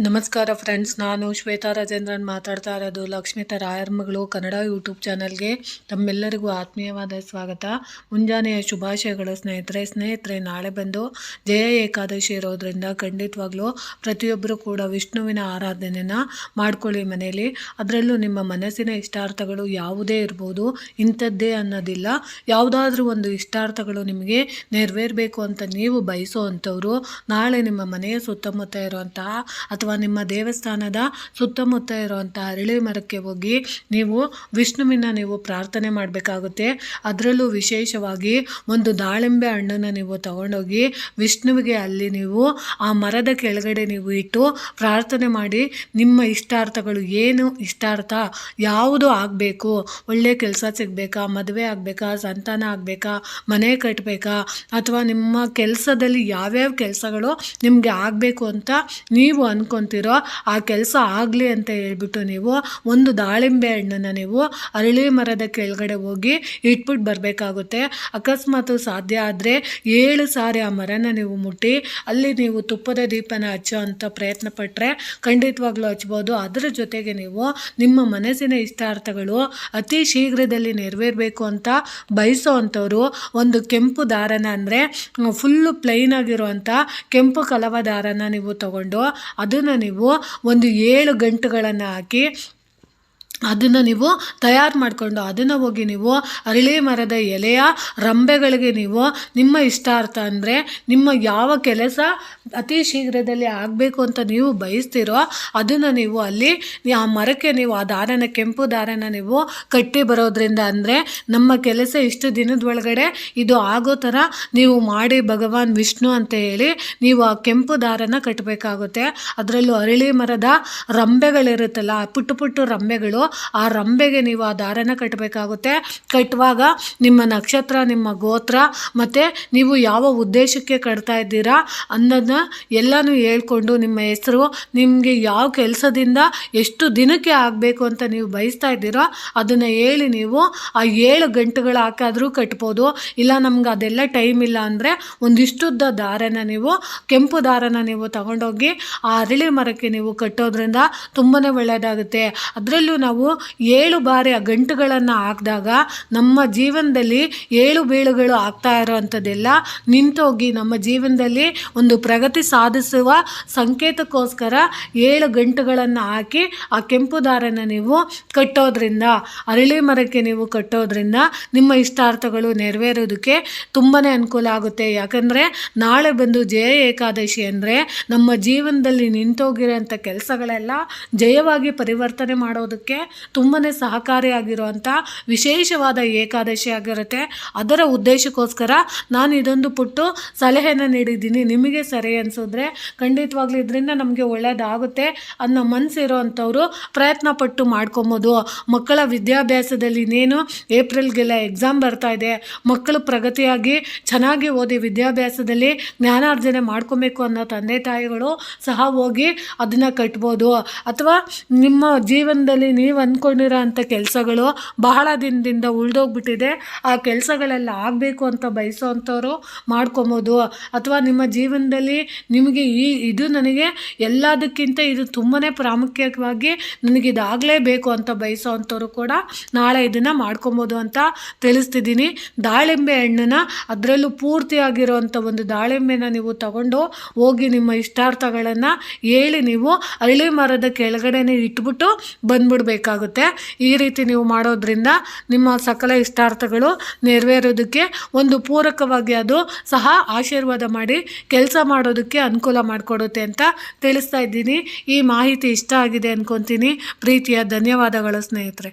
ನಮಸ್ಕಾರ ಫ್ರೆಂಡ್ಸ್, ನಾನು ಶ್ವೇತಾ ರಾಜೇಂದ್ರನ್ ಮಾತಾಡ್ತಾ ಇರೋದು ಲಕ್ಷ್ಮೀತ ರಾಯರ್ ಮಗಳು ಕನ್ನಡ ಯೂಟ್ಯೂಬ್ ಚಾನಲ್ಗೆ ತಮ್ಮೆಲ್ಲರಿಗೂ ಆತ್ಮೀಯವಾದ ಸ್ವಾಗತ. ಮುಂಜಾನೆಯ ಶುಭಾಶಯಗಳು ಸ್ನೇಹಿತರೆ. ನಾಳೆ ಬಂದು ಜಯ ಏಕಾದಶಿ ಇರೋದ್ರಿಂದ ಖಂಡಿತವಾಗ್ಲೂ ಪ್ರತಿಯೊಬ್ಬರು ಕೂಡ ವಿಷ್ಣುವಿನ ಆರಾಧನೆಯನ್ನು ಮಾಡ್ಕೊಳ್ಳಿ ಮನೆಯಲ್ಲಿ. ಅದರಲ್ಲೂ ನಿಮ್ಮ ಮನಸ್ಸಿನ ಇಷ್ಟಾರ್ಥಗಳು ಯಾವುದೇ ಇರ್ಬೋದು, ಇಂಥದ್ದೇ ಅನ್ನೋದಿಲ್ಲ. ಯಾವುದಾದ್ರೂ ಒಂದು ಇಷ್ಟಾರ್ಥಗಳು ನಿಮಗೆ ನೆರವೇರಬೇಕು ಅಂತ ನೀವು ಬಯಸೋ ಅಂಥವ್ರು ನಾಳೆ ನಿಮ್ಮ ಮನೆಯ ಸುತ್ತಮುತ್ತ ಇರುವಂತಹ ಅಥವಾ ನಿಮ್ಮ ದೇವಸ್ಥಾನದ ಸುತ್ತಮುತ್ತ ಇರುವಂಥ ಅರಳಿ ಮರಕ್ಕೆ ಹೋಗಿ ನೀವು ವಿಷ್ಣುವಿನ ನೀವು ಪ್ರಾರ್ಥನೆ ಮಾಡಬೇಕಾಗುತ್ತೆ. ಅದರಲ್ಲೂ ವಿಶೇಷವಾಗಿ ಒಂದು ದಾಳಿಂಬೆ ಹಣ್ಣನ್ನು ನೀವು ತಗೊಂಡೋಗಿ ವಿಷ್ಣುವಿಗೆ ಅಲ್ಲಿ ನೀವು ಆ ಮರದ ಕೆಳಗಡೆ ನೀವು ಇಟ್ಟು ಪ್ರಾರ್ಥನೆ ಮಾಡಿ. ನಿಮ್ಮ ಇಷ್ಟಾರ್ಥಗಳು ಏನು ಇಷ್ಟಾರ್ಥ ಯಾವುದು ಆಗಬೇಕು, ಒಳ್ಳೆ ಕೆಲಸ ಸಿಗಬೇಕಾ, ಮದುವೆ ಆಗಬೇಕಾ, ಸಂತಾನ ಆಗಬೇಕಾ, ಮನೆ ಕಟ್ಟಬೇಕಾ, ಅಥವಾ ನಿಮ್ಮ ಕೆಲಸದಲ್ಲಿ ಯಾವ್ಯಾವ ಕೆಲಸಗಳು ನಿಮಗೆ ಆಗಬೇಕು ಅಂತ ನೀವು ಅಂದ್ಕೊತಿರೋ ಆ ಕೆಲಸ ಆಗಲಿ ಅಂತ ಹೇಳ್ಬಿಟ್ಟು ನೀವು ಒಂದು ದಾಳಿಂಬೆ ಹಣ್ಣನ್ನು ನೀವು ಅರಳಿ ಮರದ ಕೆಳಗಡೆ ಹೋಗಿ ಇಟ್ಬಿಟ್ಟು ಬರಬೇಕಾಗುತ್ತೆ. ಅಕಸ್ಮಾತ್ ಸಾಧ್ಯ ಆದರೆ 7 ಸಾರಿ ಆ ಮರನ ನೀವು ಮುಟ್ಟಿ ಅಲ್ಲಿ ನೀವು ತುಪ್ಪದ ದೀಪನ ಹಚ್ಚೋ ಅಂಥ ಪ್ರಯತ್ನ ಪಟ್ಟರೆ ಖಂಡಿತವಾಗ್ಲೂ ಹಚ್ಬೋದು. ಅದರ ಜೊತೆಗೆ ನೀವು ನಿಮ್ಮ ಮನಸ್ಸಿನ ಇಷ್ಟಾರ್ಥಗಳು ಅತಿ ಶೀಘ್ರದಲ್ಲಿ ನೆರವೇರಬೇಕು ಅಂತ ಬಯಸೋ ಅಂಥವ್ರು ಒಂದು ಕೆಂಪು ದಾರನ ಅಂದರೆ ಫುಲ್ಲು ಪ್ಲೈನ್ ಆಗಿರುವಂಥ ಕೆಂಪು ಕಲವ ದಾರನ ನೀವು ತಗೊಂಡು ಅದನ್ನು ನೀವು ಒಂದು 7 ಗಂಟುಗಳನ್ನು ಹಾಕಿ ಅದನ್ನು ನೀವು ತಯಾರು ಮಾಡಿಕೊಂಡು ಅದನ್ನು ಹೋಗಿ ನೀವು ಅರಳಿ ಮರದ ಎಲೆಯ ರಂಬೆಗಳಿಗೆ ನೀವು ನಿಮ್ಮ ಇಷ್ಟಾರ್ಥ ಅಂದರೆ ನಿಮ್ಮ ಯಾವ ಕೆಲಸ ಅತಿ ಶೀಘ್ರದಲ್ಲಿ ಆಗಬೇಕು ಅಂತ ನೀವು ಬಯಸ್ತೀರೋ ಅದನ್ನು ನೀವು ಅಲ್ಲಿ ಆ ಮರಕ್ಕೆ ನೀವು ಆ ದಾರನ ಕೆಂಪು ದಾರನ ನೀವು ಕಟ್ಟಿ ಬರೋದ್ರಿಂದ ಅಂದರೆ ನಮ್ಮ ಕೆಲಸ ಇಷ್ಟು ದಿನದ ಒಳಗಡೆ ಇದು ಆಗೋ ಥರ ನೀವು ಮಾಡಿ ಭಗವಾನ್ ವಿಷ್ಣು ಅಂತ ಹೇಳಿ ನೀವು ಆ ಕೆಂಪು ದಾರನ ಕಟ್ಟಬೇಕಾಗುತ್ತೆ. ಅದರಲ್ಲೂ ಅರಳಿ ಮರದ ರಂಬೆಗಳಿರುತ್ತಲ್ಲ, ಪುಟ್ಟು ರಂಬೆಗಳು, ಆ ರಂಬೆಗೆ ನೀವು ಆ ದಾರನ ಕಟ್ಟಬೇಕಾಗುತ್ತೆ. ಕಟ್ಟುವಾಗ ನಿಮ್ಮ ನಕ್ಷತ್ರ, ನಿಮ್ಮ ಗೋತ್ರ ಮತ್ತು ನೀವು ಯಾವ ಉದ್ದೇಶಕ್ಕೆ ಕಟ್ತಾ ಇದ್ದೀರಾ ಅನ್ನೋದನ್ನ ಎಲ್ಲನೂ ಹೇಳ್ಕೊಂಡು ನಿಮ್ಮ ಹೆಸರು, ನಿಮಗೆ ಯಾವ ಕೆಲಸದಿಂದ ಎಷ್ಟು ದಿನಕ್ಕೆ ಆಗಬೇಕು ಅಂತ ನೀವು ಬಯಸ್ತಾ ಇದ್ದೀರೋ ಅದನ್ನು ಹೇಳಿ ನೀವು ಆ 7 ಗಂಟೆಗಳು ಹಾಕಾದರೂ ಕಟ್ಬೋದು. ಇಲ್ಲ ನಮ್ಗೆ ಅದೆಲ್ಲ ಟೈಮ್ ಇಲ್ಲ ಅಂದರೆ ಒಂದಿಷ್ಟುದ್ದ ದಾರನ ನೀವು ಕೆಂಪು ದಾರನ ನೀವು ತಗೊಂಡೋಗಿ ಆ ಅರಳಿ ಮರಕ್ಕೆ ನೀವು ಕಟ್ಟೋದ್ರಿಂದ ತುಂಬಾ ಒಳ್ಳೆಯದಾಗುತ್ತೆ. ಅದರಲ್ಲೂ ನಾವು 7 ಬಾರಿ ಆ ಗಂಟುಗಳನ್ನು ಹಾಕಿದಾಗ ನಮ್ಮ ಜೀವನದಲ್ಲಿ 7 ಬೀಳುಗಳು ಆಗ್ತಾ ಇರೋವಂಥದ್ದೆಲ್ಲ ನಿಂತೋಗಿ ನಮ್ಮ ಜೀವನದಲ್ಲಿ ಒಂದು ಪ್ರಗತಿ ಸಾಧಿಸುವ ಸಂಕೇತಕ್ಕೋಸ್ಕರ 7 ಗಂಟುಗಳನ್ನು ಹಾಕಿ ಆ ಕೆಂಪು ದಾರನ ನೀವು ಕಟ್ಟೋದ್ರಿಂದ, ಅರಳಿ ಮರಕ್ಕೆ ನೀವು ಕಟ್ಟೋದ್ರಿಂದ ನಿಮ್ಮ ಇಷ್ಟಾರ್ಥಗಳು ನೆರವೇರೋದಕ್ಕೆ ತುಂಬಾ ಅನುಕೂಲ ಆಗುತ್ತೆ. ಯಾಕಂದರೆ ನಾಳೆ ಬಂದು ಜಯ ಏಕಾದಶಿ ಅಂದರೆ ನಮ್ಮ ಜೀವನದಲ್ಲಿ ನಿಂತೋಗಿರೋಂಥ ಕೆಲಸಗಳೆಲ್ಲ ಜಯವಾಗಿ ಪರಿವರ್ತನೆ ಮಾಡೋದಕ್ಕೆ ತುಂಬಾ ಸಹಕಾರಿಯಾಗಿರುವಂಥ ವಿಶೇಷವಾದ ಏಕಾದಶಿ ಆಗಿರುತ್ತೆ. ಅದರ ಉದ್ದೇಶಕ್ಕೋಸ್ಕರ ನಾನು ಇದೊಂದು ಪುಟ್ಟು ಸಲಹೆನ ನೀಡಿದ್ದೀನಿ. ನಿಮಗೆ ಸರಿ ಅನಿಸಿದ್ರೆ ಖಂಡಿತವಾಗ್ಲೂ ಇದರಿಂದ ನಮಗೆ ಒಳ್ಳೆಯದಾಗುತ್ತೆ ಅನ್ನೋ ಮನಸ್ಸಿರೋ ಅಂಥವರು ಪ್ರಯತ್ನ ಪಟ್ಟು ಮಾಡ್ಕೊಬೋದು. ಮಕ್ಕಳ ವಿದ್ಯಾಭ್ಯಾಸದಲ್ಲಿ ಇನ್ನೇನು ಏಪ್ರಿಲ್ಗೆಲ್ಲ ಎಕ್ಸಾಮ್ ಬರ್ತಾ ಇದೆ. ಮಕ್ಕಳು ಪ್ರಗತಿಯಾಗಿ ಚೆನ್ನಾಗಿ ಓದಿ ವಿದ್ಯಾಭ್ಯಾಸದಲ್ಲಿ ಜ್ಞಾನಾರ್ಜನೆ ಮಾಡ್ಕೊಬೇಕು ಅನ್ನೋ ತಂದೆ ತಾಯಿಗಳು ಸಹ ಹೋಗಿ ಅದನ್ನು ಕಟ್ಬೋದು. ಅಥವಾ ನಿಮ್ಮ ಜೀವನದಲ್ಲಿ ನೀವು ಅಂದ್ಕೊಂಡಿರೋ ಅಂಥ ಕೆಲಸಗಳು ಬಹಳ ದಿನದಿಂದ ಉಳಿದೋಗ್ಬಿಟ್ಟಿದೆ, ಆ ಕೆಲಸಗಳೆಲ್ಲ ಆಗಬೇಕು ಅಂತ ಬಯಸೋ ಅಂಥವ್ರು ಮಾಡ್ಕೊಬೋದು. ಅಥವಾ ನಿಮ್ಮ ಜೀವನದಲ್ಲಿ ನಿಮಗೆ ಇದು ನನಗೆ ಎಲ್ಲದಕ್ಕಿಂತ ಇದು ತುಂಬಾ ಪ್ರಾಮುಖ್ಯವಾಗಿ ನನಗಿದಾಗಲೇಬೇಕು ಅಂತ ಬಯಸೋ ಅಂಥವ್ರು ಕೂಡ ನಾಳೆ ಇದನ್ನು ಮಾಡ್ಕೊಬೋದು ಅಂತ ತಿಳಿಸ್ತಿದ್ದೀನಿ. ದಾಳಿಂಬೆ ಹಣ್ಣನ್ನು ಅದರಲ್ಲೂ ಪೂರ್ತಿಯಾಗಿರೋವಂಥ ಒಂದು ದಾಳಿಂಬೆನ ನೀವು ತಗೊಂಡು ಹೋಗಿ ನಿಮ್ಮ ಇಷ್ಟಾರ್ಥಗಳನ್ನು ಹೇಳಿ ನೀವು ಅರಳಿ ಮರದ ಕೆಳಗಡೆನೇ ಇಟ್ಬಿಟ್ಟು ಬಂದ್ಬಿಡ್ಬೇಕಾಗುತ್ತೆ. ಈ ರೀತಿ ನೀವು ಮಾಡೋದ್ರಿಂದ ನಿಮ್ಮ ಸಕಲ ಇಷ್ಟಾರ್ಥಗಳು ನೆರವೇರೋದಕ್ಕೆ ಒಂದು ಪೂರಕವಾಗಿ ಅದು ಸಹ ಆಶೀರ್ವಾದ ಮಾಡಿ ಕೆಲಸ ಮಾಡೋದಕ್ಕೆ ಅನುಕೂಲ ಮಾಡಿಕೊಡುತ್ತೆ ಅಂತ ತಿಳಿಸ್ತಾ ಇದ್ದೀನಿ. ಈ ಮಾಹಿತಿ ಇಷ್ಟ ಆಗಿದೆ ಅಂದ್ಕೊತೀನಿ. ಪ್ರೀತಿಯ ಧನ್ಯವಾದಗಳು ಸ್ನೇಹಿತರೆ.